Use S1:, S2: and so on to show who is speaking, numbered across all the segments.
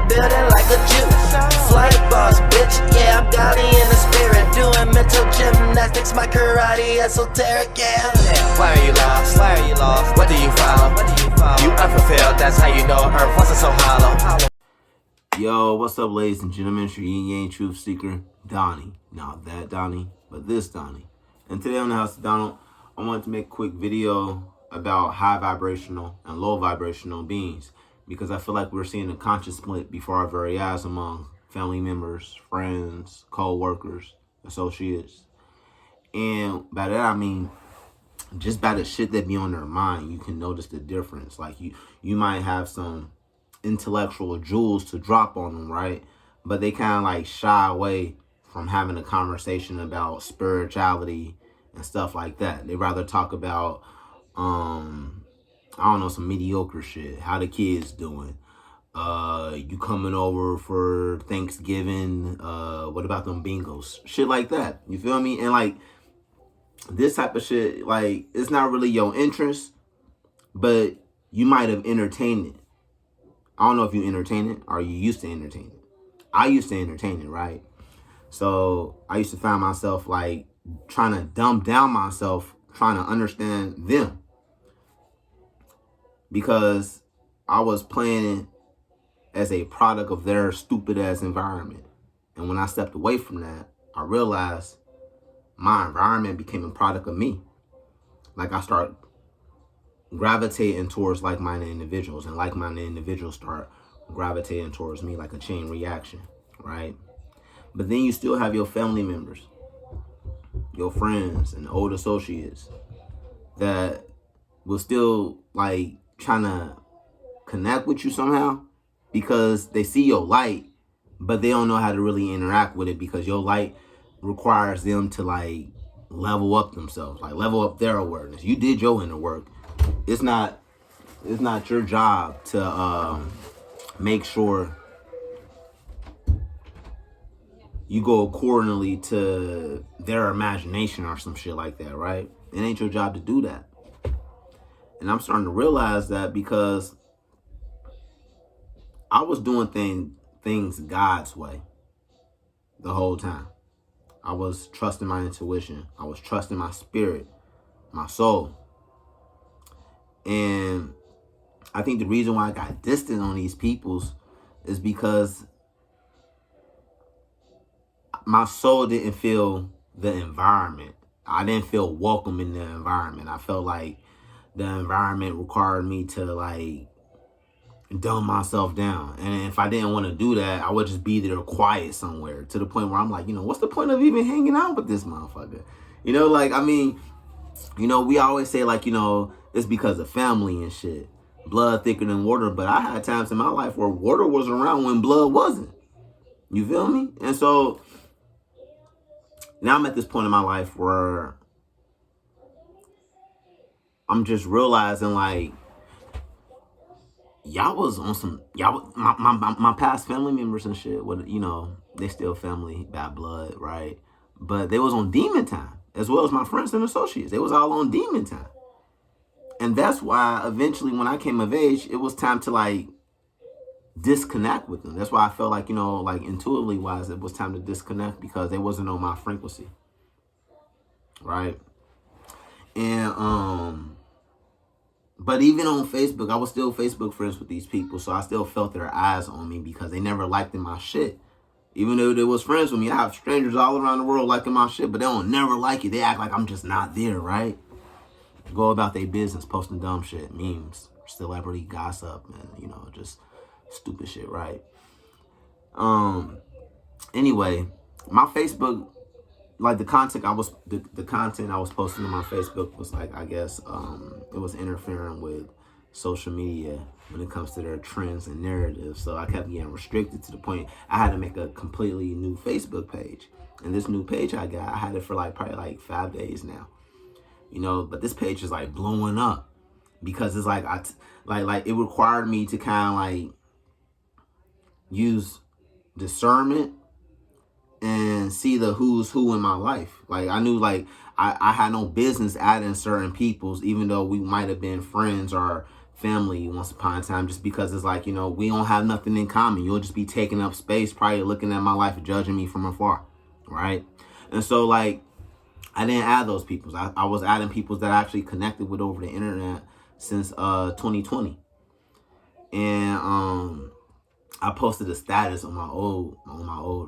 S1: building like a Jew. Flight boss, bitch, yeah, I'm Gotti in the spirit. Doing mental gymnastics, my karate esoteric, yeah. Why are you lost? Why are you lost? What do you follow? You unfulfilled, that's how you know Earth wasn't so hollow.
S2: Yo, what's up, ladies and gentlemen? It's your yin yang truth seeker, Donnie. Not that Donnie, but this Donnie. And today on the House of Donald, I wanted to make a quick video about high vibrational and low vibrational beings, because I feel like we're seeing a conscious split before our very eyes among family members, friends, co-workers, associates. And by that I mean just by the shit that be on their mind, you can notice the difference. Like you might have some intellectual jewels to drop on them, right? But they kind of like shy away from having a conversation about spirituality and stuff like that. They rather talk about I don't know, some mediocre shit. How the kids doing? You coming over for Thanksgiving? What about them bingos? Shit like that. You feel me? And like this type of shit, like it's not really your interest, but you might have entertained it. I don't know if you entertain it or you used to entertain it. I used to entertain it, right? So I used to find myself like trying to dumb down myself, trying to understand them, because I was playing as a product of their stupid ass environment. And when I stepped away from that, I realized my environment became a product of me. Like I start gravitating towards like-minded individuals, and like-minded individuals start gravitating towards me, like a chain reaction, right? But then you still have your family members, your friends and old associates that will still like trying to connect with you somehow because they see your light, but they don't know how to really interact with it, because your light requires them to like level up themselves, like level up their awareness. You did your inner work. It's not your job to make sure you go accordingly to their imagination or some shit like that, right? It ain't your job to do that. And I'm starting to realize that because I was doing things God's way the whole time. I was trusting my intuition. I was trusting my spirit, my soul. And I think the reason why I got distant on these peoples is because my soul didn't feel the environment. I didn't feel welcome in the environment. I felt like the environment required me to like dumb myself down. And if I didn't want to do that, I would just be there quiet somewhere, to the point where I'm like, what's the point of even hanging out with this motherfucker? Like, I mean, we always say like, it's because of family and shit. Blood thicker than water. But I had times in my life where water was around when blood wasn't. You feel me? And so now I'm at this point in my life where I'm just realizing like, y'all was on some, my past family members and shit, they still family by blood, right? But they was on demon time, as well as my friends and associates. They was all on demon time. And that's why eventually when I came of age, it was time to like disconnect with them. That's why I felt like, like intuitively wise, it was time to disconnect, because they wasn't on my frequency. Right? And, but even on Facebook, I was still Facebook friends with these people. So I still felt their eyes on me, because they never liked my shit. Even though they was friends with me, I have strangers all around the world liking my shit, but they don't never like it. They act like I'm just not there, right? Go about their business, posting dumb shit, memes, celebrity gossip, and, just stupid shit, right? Anyway, my Facebook, like the content I was posting on my Facebook was like, I guess, it was interfering with social media when it comes to their trends and narratives. So I kept getting restricted, to the point I had to make a completely new Facebook page. And this new page I had it for like probably like 5 days now. But this page is like blowing up, because it's like like it required me to kind of like use discernment and see the who's who in my life. Like I knew like I had no business adding certain peoples, even though we might have been friends or family once upon a time, just because it's like, you know, we don't have nothing in common. You'll just be taking up space, probably looking at my life and judging me from afar, right? And so, like, I didn't add those people. I was adding people that I actually connected with over the internet since 2020. And I posted a status on my old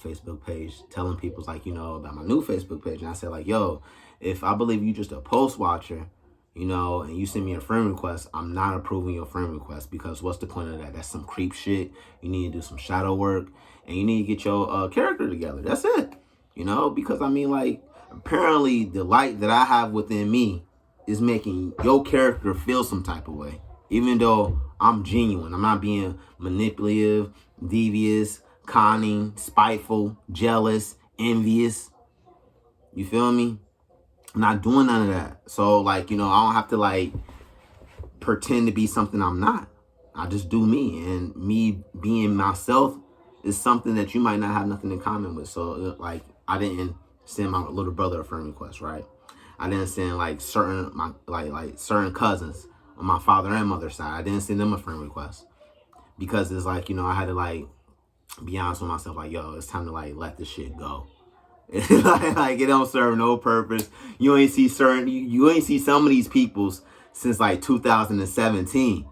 S2: Facebook page telling people, like, you know, about my new Facebook page. And I said, like, yo, if I believe you just a post watcher, you know, and you send me a friend request, I'm not approving your friend request, because what's the point of that? That's some creep shit. You need to do some shadow work, and you need to get your character together. That's it. You know, because I mean, like, apparently the light that I have within me is making your character feel some type of way. Even though I'm genuine. I'm not being manipulative, devious, conning, spiteful, jealous, envious. You feel me? I'm not doing none of that. So, like, you know, I don't have to, like, pretend to be something I'm not. I just do me. And me being myself is something that you might not have nothing in common with. So, like, I didn't send my little brother a friend request, right? I didn't send, like, certain cousins on my father and mother's side. I didn't send them a friend request, because it's like, you know, I had to, like, be honest with myself, like, yo, it's time to, like, let this shit go. like it don't serve no purpose. You ain't see some of these peoples since, like, 2017,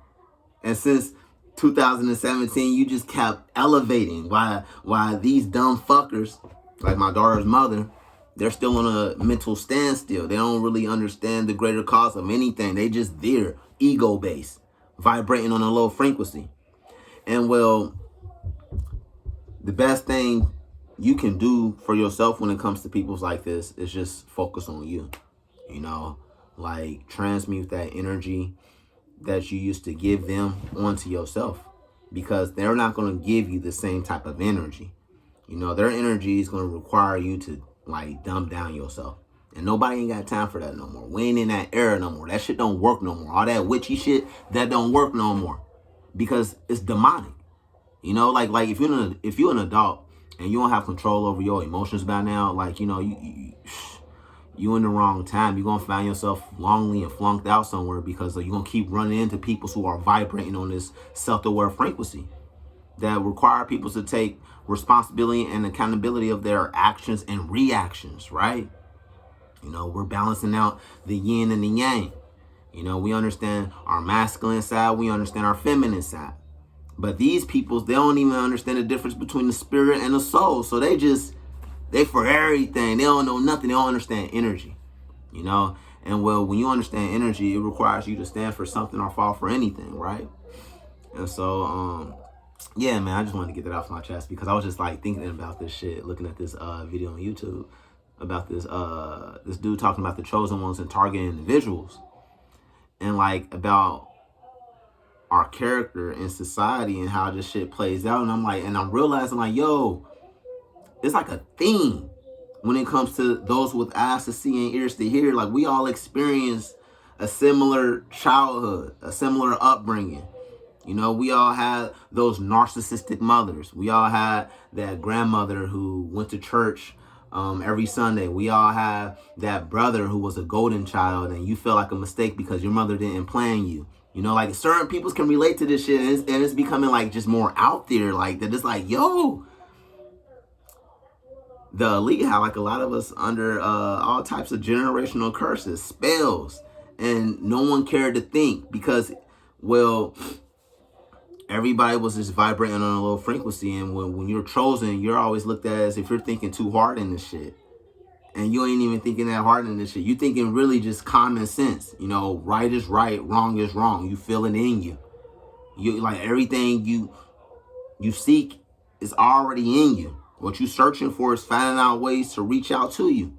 S2: and since 2017 you just kept elevating. Why these dumb fuckers, like my daughter's mother, they're still on a mental standstill. They don't really understand the greater cause of anything. They just there, ego based, vibrating on a low frequency. And, well, the best thing you can do for yourself when it comes to people like this is just focus on you. You know, like, transmute that energy that you used to give them onto yourself, because they're not going to give you the same type of energy. You know, their energy is going to require you to, like, dumb down yourself. And nobody ain't got time for that no more. We ain't in that era no more. That shit don't work no more. All that witchy shit, that don't work no more, because it's demonic. You know, like if you're an adult and you don't have control over your emotions by now, like, you know, you in the wrong time. You're going to find yourself lonely and flunked out somewhere, because you're going to keep running into people who are vibrating on this self-aware frequency that require people to take responsibility and accountability of their actions and reactions, right? You know, we're balancing out the yin and the yang. You know, we understand our masculine side, we understand our feminine side. But these people, they don't even understand the difference between the spirit and the soul. So they for everything. They don't know nothing. They don't understand energy, you know? And, well, when you understand energy, it requires you to stand for something or fall for anything, right? And so, yeah, man, I just wanted to get that off my chest, because I was just, like, thinking about this shit, looking at this video on YouTube about this dude talking about the chosen ones and targeting individuals, and, like, about our character in society and how this shit plays out. And I'm realizing, like, yo, it's like a theme when it comes to those with eyes to see and ears to hear. Like, we all experience a similar childhood, a similar upbringing. You know, we all had those narcissistic mothers. We all had that grandmother who went to church every Sunday. We all have that brother who was a golden child, and you feel like a mistake because your mother didn't plan you. You know, like, certain people can relate to this shit, and it's becoming, like, just more out there, like, that it's like, yo, the elite have, like, a lot of us under all types of generational curses, spells, and no one cared to think, because, well, everybody was just vibrating on a low frequency. And when you're chosen, you're always looked at as if you're thinking too hard in this shit. And you ain't even thinking that hard in this shit. You thinking really just common sense. You know, right is right, wrong is wrong. You feel it in you. You, like, everything you seek is already in you. What you searching for is finding out ways to reach out to you.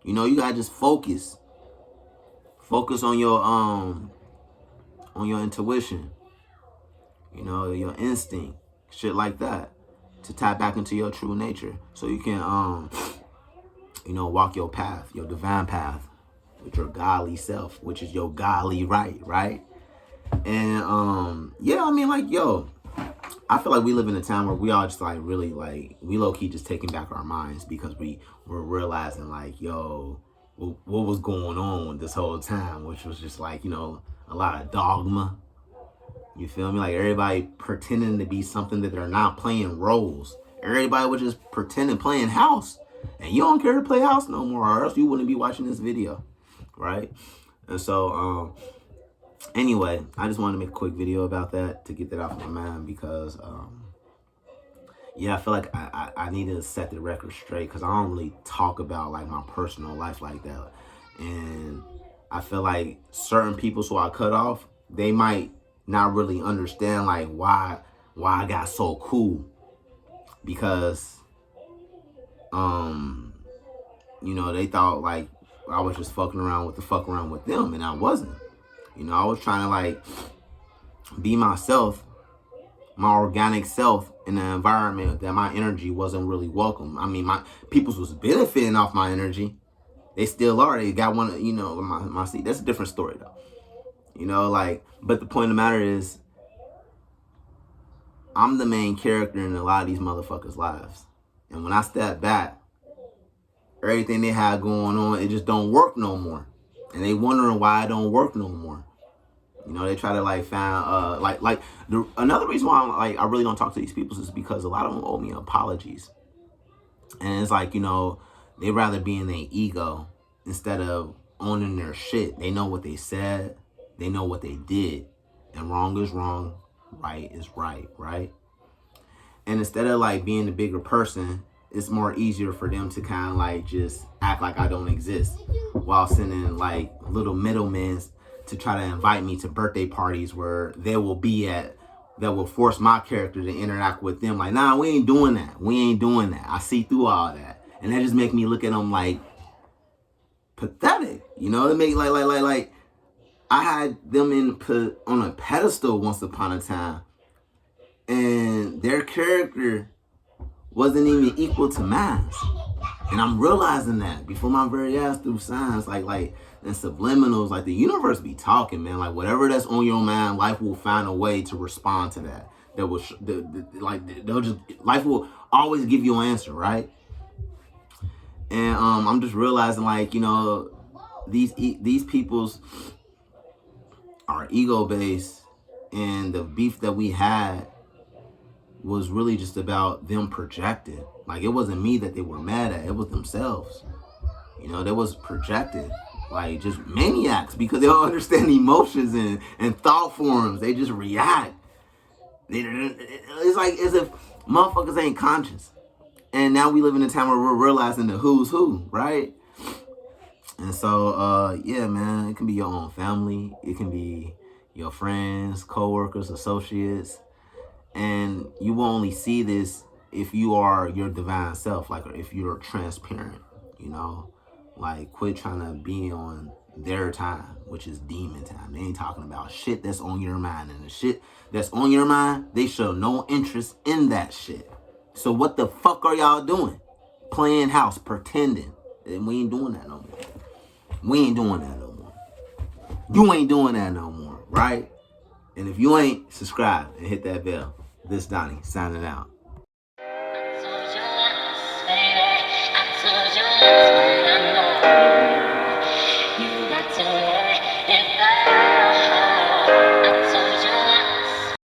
S2: You know, you gotta just focus. Focus on your intuition. You know, your instinct, shit like that, to tap back into your true nature, so you can you know, walk your path, your divine path, with your godly self, which is your godly right? And yeah, I mean, like, yo, I feel like we live in a time where we all just, like, really, like, we low-key just taking back our minds, because we're realizing, like, yo, what was going on this whole time, which was just, like, you know, a lot of dogma, You feel me? Like everybody pretending to be something that they're not, playing roles. Everybody was just pretending playing house. And you don't care to play house no more, or else you wouldn't be watching this video. Right? And so, anyway, I just wanted to make a quick video about that to get that off my mind because, yeah, I feel like I need to set the record straight because I don't really talk about like my personal life like that. And I feel like certain people who I cut off, they might not really understand like why I got so cool. Because, you know, they thought like I was just fucking around with them, and I wasn't. You know, I was trying to like be myself, my organic self in an environment that my energy wasn't really welcome. I mean, my peoples was benefiting off my energy. They still are. They got one, you know, my seat. That's a different story though. You know, like, but the point of the matter is, I'm the main character in a lot of these motherfuckers' lives. And when I step back, everything they have going on, it just don't work no more. And they wondering why it don't work no more. You know, they try to like find another reason why I really don't talk to these people is because a lot of them owe me apologies. And it's like, you know, they rather be in their ego instead of owning their shit. They know what they said, they know what they did, and wrong is wrong, right is right, right? And instead of like being the bigger person, it's more easier for them to kind of like just act like I don't exist while sending like little middlemen to try to invite me to birthday parties where they will be at, that will force my character to interact with them. Like, nah, we ain't doing that. We ain't doing that. I see through all that. And that just make me look at them like pathetic. You know, it make like I had them on a pedestal once upon a time, and their character wasn't even equal to mine. And I'm realizing that before my very eyes through signs like and subliminals. Like, the universe be talking, man. Like, whatever that's on your mind, life will find a way to respond to that. That will life will always give you an answer, right? And I'm just realizing, like, you know, these people's are ego based, and the beef that we had was really just about them projected. Like, it wasn't me that they were mad at, it was themselves. You know, they was projected, like just maniacs, because they don't understand emotions and thought forms. They just react. It's like as if motherfuckers ain't conscious. And now we live in a time where we're realizing the who's who, right? And so, yeah, man, it can be your own family. It can be your friends, coworkers, associates. And you will only see this if you are your divine self, like, or if you're transparent, you know? Like, quit trying to be on their time, which is demon time. They ain't talking about shit that's on your mind. And the shit that's on your mind, they show no interest in that shit. So what the fuck are y'all doing? Playing house, pretending. And we ain't doing that no more. We ain't doing that no more. You ain't doing that no more, right? And if you ain't, subscribe and hit that bell. ThisDonnie signing out.